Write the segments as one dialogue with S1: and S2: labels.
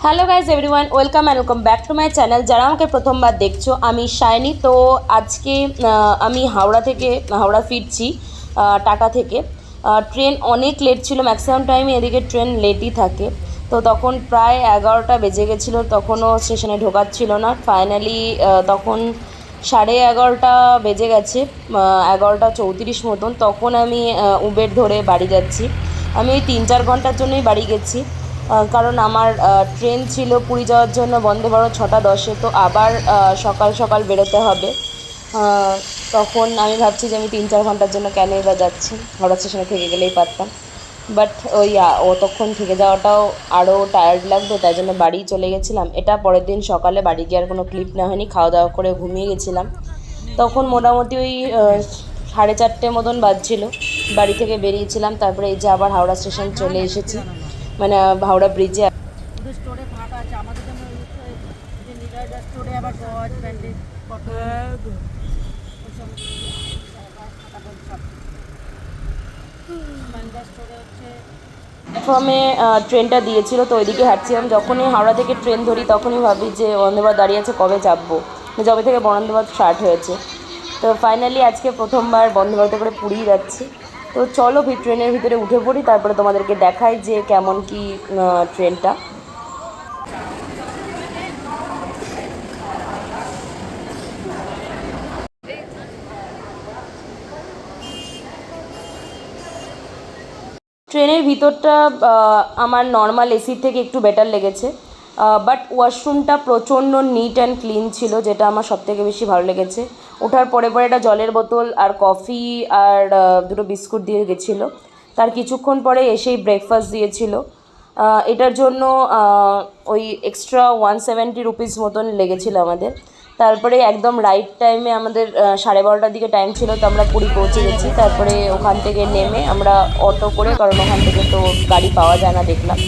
S1: Hello guys everyone, welcome back to my channel. যারা আমাকে প্রথমবার দেখছো, আমি শাইনি। তো আজকে আমি হাওড়া ফিরছি টাটা থেকে। ট্রেন অনেক লেট ছিল, ম্যাক্সিমাম টাইমে এদিকে ট্রেন লেটই থাকে। তো তখন প্রায় 11টা বেজে গেছিলো, তখনও স্টেশনে ঢোকাচ্ছিল না। ফাইনালি তখন 11:30 বেজে গেছে, 11:34 মতন। তখন আমি উবের ধরে বাড়ি যাচ্ছি। আমি ওই 3-4 ঘন্টার জন্যই বাড়ি গেছি, কারণ আমার ট্রেন ছিল পুরী যাওয়ার জন্য বন্দে ভারত 6টা 10-এ। তো আবার সকাল সকাল বেরোতে হবে। তখন আমি ভাবছি যে আমি 3-4 ঘন্টার জন্য কেনই বা যাচ্ছি, হাওড়া স্টেশনে থেকে গেলেই পারতাম। বাট ওই অতক্ষণ থেকে যাওয়াটাও আরও টায়ার্ড লাগতো, তাই জন্য বাড়ি চলে গেছিলাম। এটা পরের দিন সকালে বাড়ি গিয়ে আর কোনো ক্লিপ না হয়নি, খাওয়া দাওয়া করে ঘুমিয়ে গেছিলাম। তখন মোটামুটি ওই 4:30 মতন বাজছিল, বাড়ি থেকে বেরিয়েছিলাম। তারপরে এই যে আবার হাওড়া স্টেশন চলে এসেছি, মানে হাওড়া ব্রিজে।
S2: স্টোরে ফাঁকা আছে আমাদের জন্য। স্টোরে আবার গজ ব্যান্ডেজ কটন স্টোরে হচ্ছে
S1: প্ল্যাটফর্মে ট্রেনটা দিয়েছিল, তো ওইদিকে হাঁটছিলাম। যখনই হাওড়া থেকে ট্রেন ধরি তখনই ভাবি যে বন্দে ভারত দাঁড়িয়ে আছে, কবে চাপবো, যবে থেকে বন্দে ভারত স্টার্ট হয়েছে। তো ফাইনালি আজকে প্রথমবার বন্দে ভারতে করে পুরী যাচ্ছি। তো চলো ট্রেনের ভিতরে উঠে পড়ি, তারপরে তোমাদেরকে দেখাই যে কেমন কি ট্রেনটা। ট্রেনের ভিতরটা আমার নর্মাল এসির থেকে একটু বেটার লেগেছে, বাট ওয়াশরুমটা প্রচণ্ড নিট অ্যান্ড ক্লিন ছিল, যেটা আমার সবথেকে বেশি ভালো লেগেছে। ওঠার পরে পরে একটা জলের বোতল আর কফি আর দুটো বিস্কুট দিয়ে গেছিলো। তার কিছুক্ষণ পরে এসেই ব্রেকফাস্ট দিয়েছিল। এটার জন্য ওই এক্সট্রা 170 রুপিস মতন লেগেছিলো আমাদের। তারপরে একদম রাইট টাইমে আমাদের 12:30টার দিকে টাইম ছিল, তো আমরা পুরী পৌঁছে গেছি। তারপরে ওখান থেকে নেমে আমরা অটো করে, কারণ ওখান থেকে তো গাড়ি পাওয়া যায় না দেখলাম,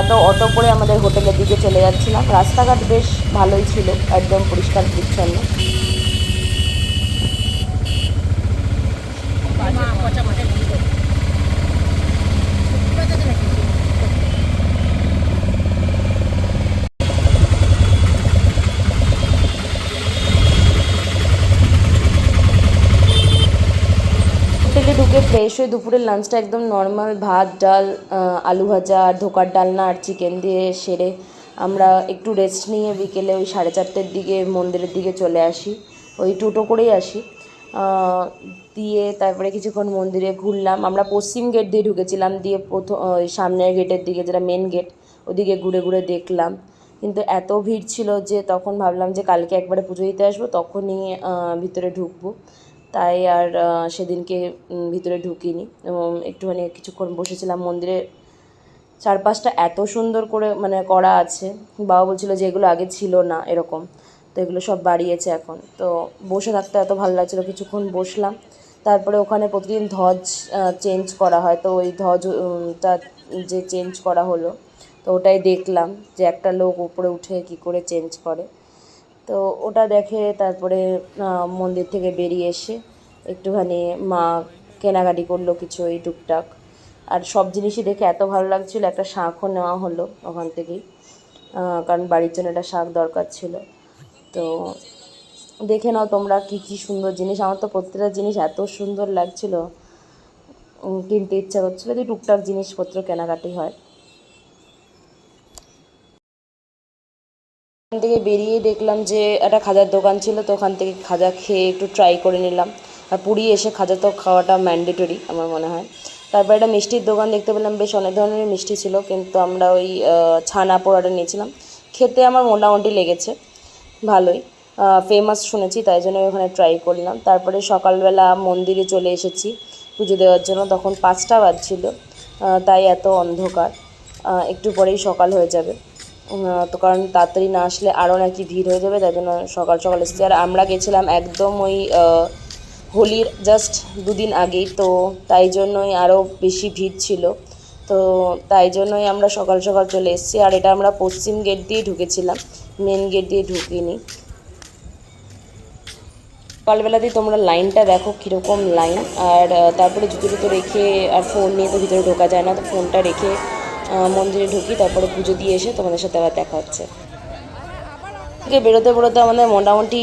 S1: তো অটো করে আমাদের হোটেলের দিকে চলে যাচ্ছিলাম। রাস্তাঘাট বেশ ভালোই ছিল, একদম পরিষ্কার পরিচ্ছন্ন। হোটেলে ঢুকে ফ্রেশ হয়ে দুপুরের লাঞ্চটা একদম নর্মাল ভাত ডাল, আলু ভাজা আর ধোকার ডালনা আর চিকেন দিয়ে সেরে আমরা একটু রেস্ট নিয়ে বিকেলে ওই 4:30টার দিকে মন্দিরের দিকে চলে আসি। ওই টোটো করেই আসি। দিয়ে তারপরে কিছুক্ষণ মন্দিরে ঘুরলাম। আমরা পশ্চিম গেট দিয়ে ঢুকেছিলাম, দিয়ে প্রথম ওই সামনের গেটের দিকে, যেটা মেন গেট, ওদিকে ঘুরে ঘুরে দেখলাম। কিন্তু এত ভিড় ছিল যে তখন ভাবলাম যে কালকে একবারে পুজো দিতে আসবো, তখনই ভিতরে ঢুকবো। তাই আর সেদিনকে ভিতরে ঢুকিনি, এবং একটুখানি কিছুক্ষণ বসেছিলাম। মন্দিরের চারপাশটা এত সুন্দর করে মানে করা আছে, বাবা বলছিল যে এগুলো আগে ছিল না এরকম, তো এগুলো সব বাড়িয়েছে এখন। তো বসে থাকতে এত ভালো লাগছিলো, কিছুক্ষণ বসলাম। তারপরে ওখানে প্রতিদিন ধ্বজ চেঞ্জ করা হয়, তো ওই ধ্বজটা যে চেঞ্জ করা হলো, তো ওটাই দেখলাম যে একটা লোক উপরে উঠে কী করে চেঞ্জ করে। তো ওটা দেখে তারপরে মন্দির থেকে বেরিয়ে এসে একটুখানি মা কেনাকাটি করলো কিছু এই টুকটাক। আর সব জিনিসই দেখে এত ভালো লাগছিলো, একটা শাঁখও নেওয়া হলো ওখান থেকেই, কারণ বাড়ির জন্য একটা শাঁখ দরকার ছিল। তো দেখে নাও তোমরা কী কী সুন্দর জিনিস। আমার তো প্রত্যেকটা জিনিস এত সুন্দর লাগছিলো, কিনতে ইচ্ছা করছিলো। যে টুকটাক জিনিসপত্র কেনাকাটি হয়। ওখান থেকে বেরিয়ে দেখলাম যে একটা খাজার দোকান ছিল, তো ওখান থেকে খাজা খেয়ে একটু ট্রাই করে নিলাম। আর পুরী এসে খাজা তো খাওয়াটা ম্যান্ডেটরি আমার মনে হয়। তারপর একটা মিষ্টির দোকান দেখতে পেলাম, বেশ অনেক ধরনের মিষ্টি ছিল, কিন্তু আমরা ওই ছানা পোড়াটা নিয়েছিলাম। খেতে আমার মোটামুটি লেগেছে ভালোই, ফেমাস শুনেছি, তাই জন্য ওখানে ট্রাই করলাম। তারপরে সকালবেলা মন্দিরে চলে এসেছি পুজো দেওয়ার জন্য। তখন 5টা বাজছিল, তাই এত অন্ধকার। একটু পরেই সকাল হয়ে যাবে, তো কারণ তাড়াতাড়ি না আসলে আরও নাকি ভিড় হয়ে যাবে, তাই জন্য সকাল সকাল এসেছি। আর আমরা গেছিলাম একদম ওই হোলির জাস্ট 2 দিন আগেই, তো তাই জন্যই আরও বেশি ভিড় ছিল। তো তাই জন্যই আমরা সকাল সকাল চলে এসেছি। আর এটা আমরা পশ্চিম গেট দিয়ে ঢুকেছিলাম, মেন গেট দিয়ে ঢুকিনি। সকালবেলাতেই তোমরা লাইনটা দেখো কীরকম লাইন। আর তারপরে জুতো টুতো রেখে, আর ফোন নিয়ে তো ভিতরে ঢোকা যায় না, তো ফোনটা রেখে মন্দিরে ঢুকি, তারপরে পুজো দিয়ে এসে তোমাদের সাথে আবার দেখা হচ্ছে। থেকে বেরোতে বেরোতে আমাদের মোটামুটি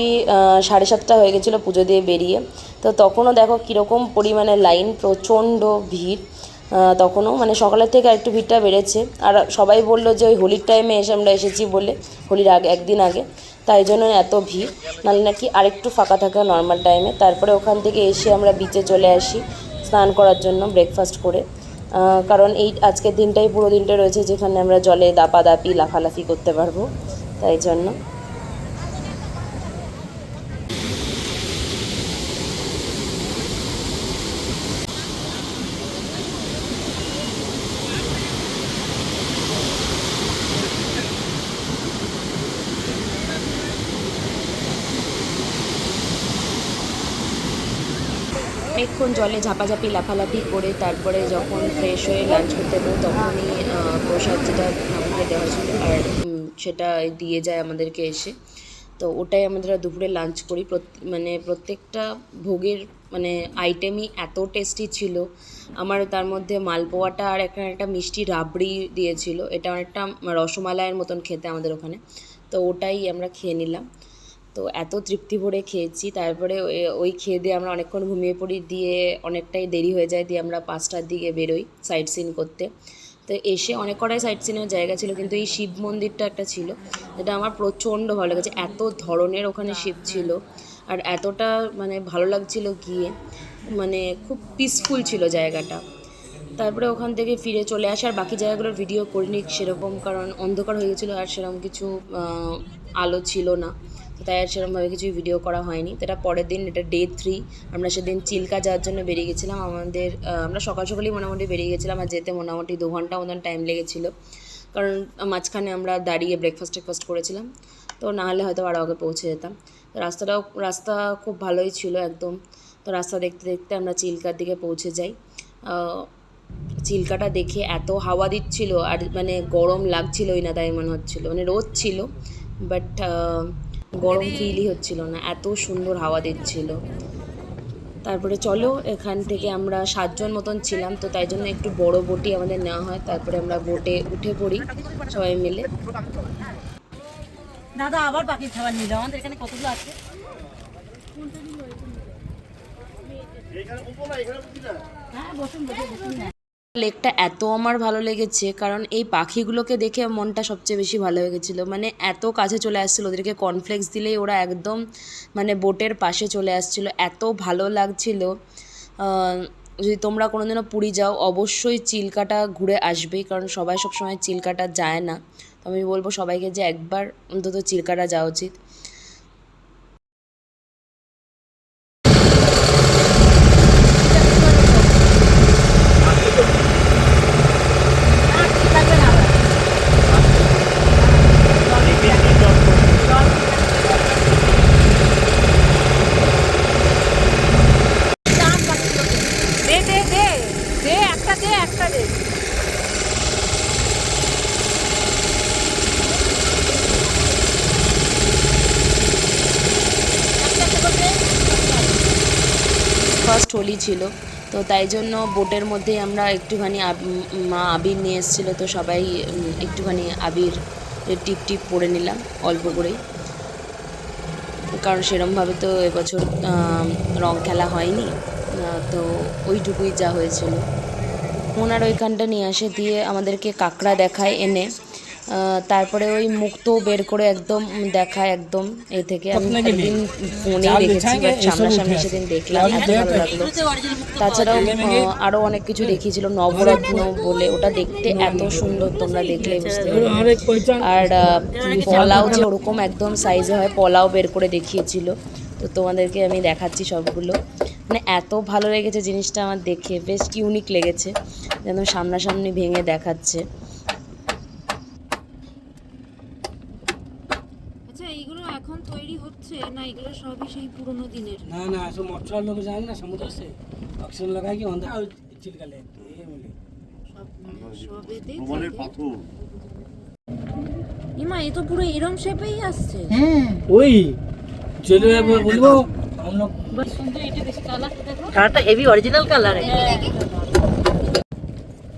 S1: 7:30 হয়ে গেছিলো পুজো দিয়ে বেরিয়ে। তো তখনও দেখো কীরকম পরিমাণে লাইন, প্রচণ্ড ভিড়। তখনও মানে সকালের থেকে একটু ভিড়টা বেড়েছে। আর সবাই বললো যে ওই হোলির টাইমে আমরা এসেছি বলে, হোলির আগে একদিন আগে, তাই জন্য এত ভিড়, নাহলে নাকি আরেকটু ফাঁকা থাকে নর্মাল টাইমে। তারপরে ওখান থেকে এসে আমরা বিচে চলে আসি স্নান করার জন্য ব্রেকফাস্ট করে, কারণ এই আজকের দিনটাই পুরো দিনটা রয়েছে যেখানে আমরা জলে দাপাদাপি লাফালাফি করতে পারবো, তাই জন্য। অনেকক্ষণ জলে ঝাপাঝাপি লাফালাফি করে তারপরে যখন ফ্রেশ হয়ে লাঞ্চ করতে পারি তখনই প্রসাদ যেটা ঠাকুরকে দেওয়া ছিল আর সেটা দিয়ে যায় আমাদেরকে এসে। তো ওটাই আমরা দুপুরে লাঞ্চ করি। মানে প্রত্যেকটা ভোগের মানে আইটেমই এত টেস্টি ছিল। আমার তার মধ্যে মালপোয়াটা আর এখানে একটা মিষ্টি রাবড়ি দিয়েছিল, এটা অনেকটা রসমালাইয়ের মতন খেতে আমাদের ওখানে। তো ওটাই আমরা খেয়ে নিলাম। তো এত তৃপ্তি ভরে খেয়েছি। তারপরে ওই খেয়ে দিয়ে আমরা অনেকক্ষণ ঘুমিয়ে পড়ি, দিয়ে অনেকটাই দেরি হয়ে যায়, দিয়ে আমরা 5টার দিকে বেরোই সাইট সিন করতে। তো এসে অনেক কটাই সাইট সিনের জায়গা ছিল, কিন্তু এই শিব মন্দিরটা একটা ছিল যেটা আমার প্রচণ্ড ভালো লেগেছে। এত ধরনের ওখানে শিব ছিল আর এতটা মানে ভালো লাগছিল গিয়ে, মানে খুব পিসফুল ছিল জায়গাটা। তারপরে ওখান থেকে ফিরে চলে আসে। আর বাকি জায়গাগুলোর ভিডিও করিনি সেরকম, কারণ অন্ধকার হয়ে গেছিলো আর সেরকম কিছু আলো ছিল না, তো তাই আর সেরকমভাবে কিছুই ভিডিও করা হয়নি। তো এটা পরের দিন, এটা ডে 3। আমরা সেদিন চিল্কা যাওয়ার জন্য বেরিয়ে গেছিলাম। আমরা সকাল সকালেই মোটামুটি বেরিয়ে গেছিলাম, আর যেতে মোটামুটি 2 ঘন্টা মতন টাইম লেগেছিলো, কারণ মাঝখানে আমরা দাঁড়িয়ে ব্রেকফাস্ট করেছিলাম, তো নাহলে হয়তো আরও আগে পৌঁছে যেতাম। তো রাস্তা খুব ভালোই ছিল একদম। তো রাস্তা দেখতে দেখতে আমরা চিল্কার দিকে পৌঁছে যাই। চিল্কাটা দেখে এত হাওয়া দিচ্ছিল আর মানে গরম লাগছিলই না, তাই মনে হচ্ছিলো মানে রোদ ছিল বাট গরম ফিলই হচ্ছিল না, এত সুন্দর হাওয়া দিচ্ছিল। তারপরে চলো, এখান থেকে আমরা 7 জন মতন ছিলাম, তো তাই জন্য একটু বড় বোটই আমাদের নেওয়া হয়। তারপরে আমরা বোটে উঠে পড়ি সবাই মিলে।
S2: দাদা আবার পাখির খাবার নিল, আমাদের এখানে কতগুলো আছে। হ্যাঁ বসুন না।
S1: লেকটা এত আমার ভালো লেগেছে কারণ এই পাখিগুলোকে দেখে মনটা সবচেয়ে বেশি ভালো হয়ে গেছিলো। মানে এত কাছে চলে আসছিলো, ওদেরকে কর্নফ্লেক্স দিলেই ওরা একদম মানে বোটের পাশে চলে আসছিলো, এত ভালো লাগছিলো। যদি তোমরা কোনোদিনও পুরী যাও অবশ্যই চিল্কাটা ঘুরে আসবেই, কারণ সবাই সবসময় চিল্কাটা যায় না। তো আমি বলবো সবাইকে যে একবার অন্তত চিল্কাটা যাওয়া উচিত। ফার্স্ট হোলি ছিল, তো তাই জন্য বোটের মধ্যেই আমরা একটুখানি মা আবির নিয়ে এসেছিলো, তো সবাই একটুখানি আবির টিপ পরে নিলাম অল্প করেই, কারণ সেরমভাবে তো এবছর রং খেলা হয়নি, তো ওইটুকুই যা হয়েছিল। ওনার ওইখানটা নিয়ে আসে, দিয়ে আমাদেরকে কাঁকড়া দেখায় এনে, তারপরে ওই মুক্তো বের করে একদম দেখায় একদম এ থেকে। আমি একদিন ফোনে দেখেছি বাট সামনাসামনি সেদিন দেখলাম, এত ভালো লাগলো। তাছাড়াও আরও অনেক কিছু দেখিয়েছিল, নবরত্ন বলে, ওটা দেখতে এত সুন্দর, তোমরা দেখলেই বুঝতে পারবে। আর পোলাও যে ওরকম একদম সাইজে হয়, পোলাও বের করে দেখিয়েছিল, তো তোমাদেরকে আমি দেখাচ্ছি সবগুলো। মানে এত ভালো লেগেছে জিনিসটা আমার দেখে, বেশ ইউনিক লেগেছে, যেন সামনাসামনি ভেঙে দেখাচ্ছে।
S3: আচ্ছা এইগুলো এখন তৈরি হচ্ছে না, এগুলো সবই সেই পুরনো দিনের?
S4: না না, সব মছলা লোক যায় না সমুদ্র से অক্সিজেন লাগাই কি অন্ধা চিলকালে এই মিলে
S3: সব এতেই থাকে। ইমা এ তো পুরো এরম শেপেই আসছে।
S4: ওই চলে বলবো हम लोग
S2: बस सुंदर, এটা বেশি কালার দেখো, কালারটা হেভি অরিজিনাল কালার।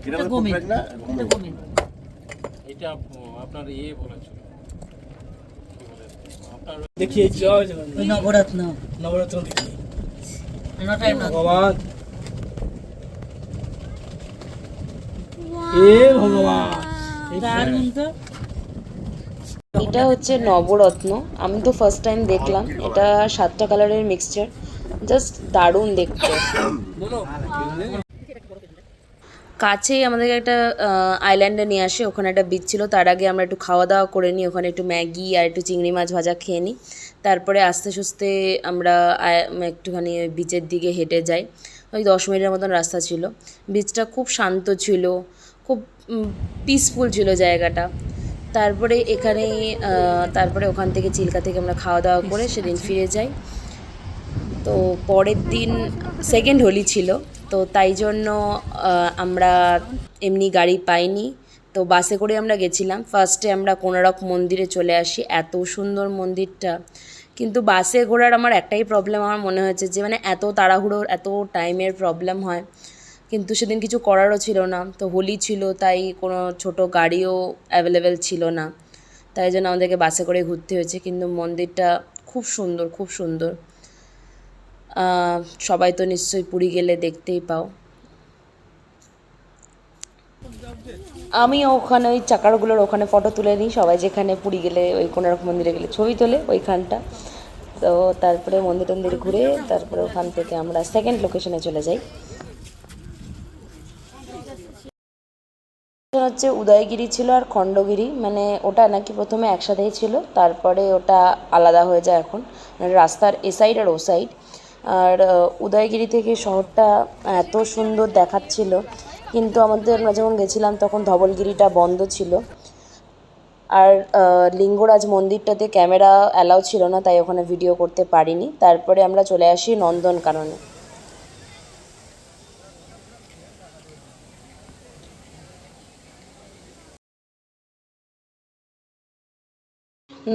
S2: এটা গোমেদ, এটা গোমেদ।
S5: এটা আপনার বলেছিল কি বলে আপনার
S4: देखिए जय जगन्नाथ
S2: নবরত্ন
S4: नवरत्न देखिए
S2: নটায়
S4: भगवान हे भगवान
S2: দারুণ তো
S1: এটা হচ্ছে নবরত্ন। আমি তো ফার্স্ট টাইম দেখলাম। এটা 7টা কালারের মিক্সচার, জাস্ট দারুণ দেখতে। কাছেই আমাদেরকে একটা আইল্যান্ডে নিয়ে আসে, ওখানে একটা বিচ ছিল। তার আগে আমরা একটু খাওয়া দাওয়া করে নিই, ওখানে একটু ম্যাগি আর একটু চিংড়ি মাছ ভাজা খেয়ে নিই। তারপরে আস্তে সুস্তে আমরা একটুখানি ওই বিচের দিকে হেঁটে যাই। ওই 10 মিনিটের মতন রাস্তা ছিল। বিচটা খুব শান্ত ছিল, খুব পিসফুল ছিল জায়গাটা। তারপরে তারপরে ওখান থেকে চিল্কা থেকে আমরা খাওয়া দাওয়া করে সেদিন ফিরে যাই। তো পরের দিন সেকেন্ড হোলি ছিল, তো তাই জন্য আমরা এমনি গাড়ি পাইনি, তো বাসে করে আমরা গেছিলাম। ফার্স্টে আমরা কোনারক মন্দিরে চলে আসি, এত সুন্দর মন্দিরটা। কিন্তু বাসে ঘোরার আমার একটাই প্রবলেম আমার মনে হয়েছে যে মানে এত তাড়াহুড়োর এত টাইমের প্রবলেম হয়। কিন্তু সেদিন কিছু করারও ছিল না, তো হোলি ছিল তাই কোনো ছোট গাড়িও অ্যাভেলেবেল ছিল না, তাই জন্য আমাদেরকে বাসে করে ঘুরতে হয়েছে। কিন্তু মন্দিরটা খুব সুন্দর, খুব সুন্দর। সবাই তো নিশ্চয়ই পুরী গেলে দেখতেই পাও। আমি ওখানে ওই চাকারগুলোর ওখানে ফটো তুলে নিই, সবাই যেখানে পুরী গেলে ওই কোনারক মন্দিরে গেলে ছবি তোলে ওইখানটা। তো তারপরে মন্দির টন্দির ঘুরে তারপরে ওখান থেকে আমরা সেকেন্ড লোকেশনে চলে যাই। হচ্ছে উদয়গিরি ছিল আর খণ্ডগিরি, মানে ওটা নাকি প্রথমে একসাথেই ছিল, তারপরে ওটা আলাদা হয়ে যায় এখন, মানে রাস্তার এ সাইড আর ও সাইড। আর উদয়গিরি থেকে শহরটা এত সুন্দর দেখাচ্ছিল, কিন্তু আমরা যখন গেছিলাম তখন ধবলগিরিটা বন্ধ ছিল। আর লিঙ্গরাজ মন্দিরটাতে ক্যামেরা অ্যালাউ ছিল না, তাই ওখানে ভিডিও করতে পারিনি। তারপরে আমরা চলে আসি নন্দনকাননে।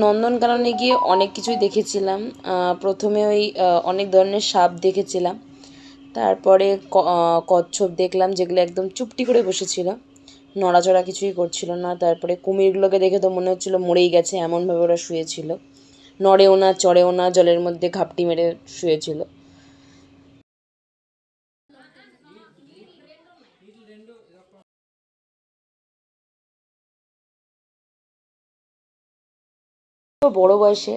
S1: নন্দনকাননে গিয়ে অনেক কিছুই দেখেছিলাম। প্রথমে ওই অনেক ধরনের সাপ দেখেছিলাম, তারপরে কচ্ছপ দেখলাম যেগুলো একদম চুপটি করে বসেছিল, নড়াচড়া কিছুই করছিল না। তারপরে কুমিরগুলোকে দেখে তো মনে হচ্ছিলো মরেই গেছে, এমনভাবে ওরা শুয়েছিল, নড়েও না চড়েও না, জলের মধ্যে ঘাপটি মেরে শুয়েছিল। তো বড় বয়সে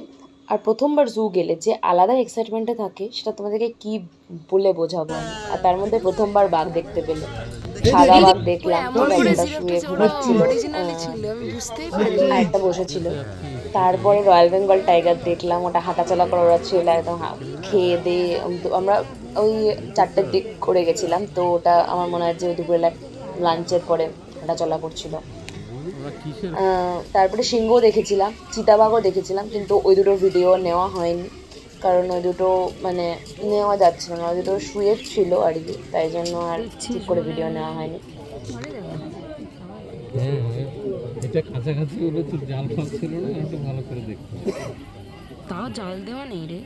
S1: আর প্রথমবার জু গেলে যে আলাদা এক্সাইটমেন্টটা থাকে সেটা তোমাদেরকে কি বলে বোঝাবো আমি। আর তার মধ্যে প্রথমবার বাঘ দেখতে পেলে, সাদা বাঘ দেখলাম, একটা শুয়ে ঘুমাচ্ছিল আর একটা বসেছিল। তারপরে রয়্যাল বেঙ্গল টাইগার দেখলাম, ওটা হাঁটাচলা করা ওরা ছিল একদম খেয়ে দিয়ে। আমরা ওই 4টের দিক করে গেছিলাম, তো ওটা আমার মনে হয় যে দুপুরে লাঞ্চের পরে হাঁটাচলা করছিল। তারপরে সিংহও দেখেছিলাম, চিতাবাঘও দেখেছিলাম, কিন্তু ওই দুটোর ভিডিও নেওয়া হয়নি, কারণ ওই দুটো মানে নেওয়া যাচ্ছিল না, ওই দুটো শুয়ে ছিল আর কি, তাই জন্য আর ঠিক করে ভিডিও নেওয়া হয়নি।
S5: এটা কাছাকাছি হলে তো জাল ফাল ছিল না, একটু ভালো করে দেখতে
S1: তাও জাল দেওয়া নেই রে।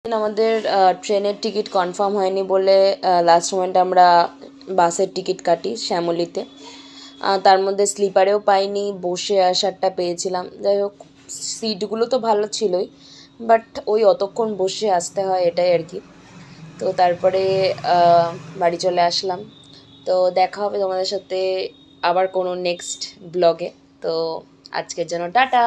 S1: আমাদের ট্রেনের টিকিট কনফার্ম হয়নি বলে লাস্ট মোমেন্টে আমরা বাসের টিকিট কাটি শ্যামলীতে। তার মধ্যে স্লিপারেও পাইনি, বসে আসারটা পেয়েছিলাম। যাই হোক, সিটগুলো তো ভালো ছিলই, বাট ওই অতক্ষণ বসে আসতে হয় এটাই আর কি। তো তারপরে বাড়ি চলে আসলাম। তো দেখা হবে তোমাদের সাথে আবার কোনো নেক্সট ব্লগে। তো আজকের জন্য টাটা।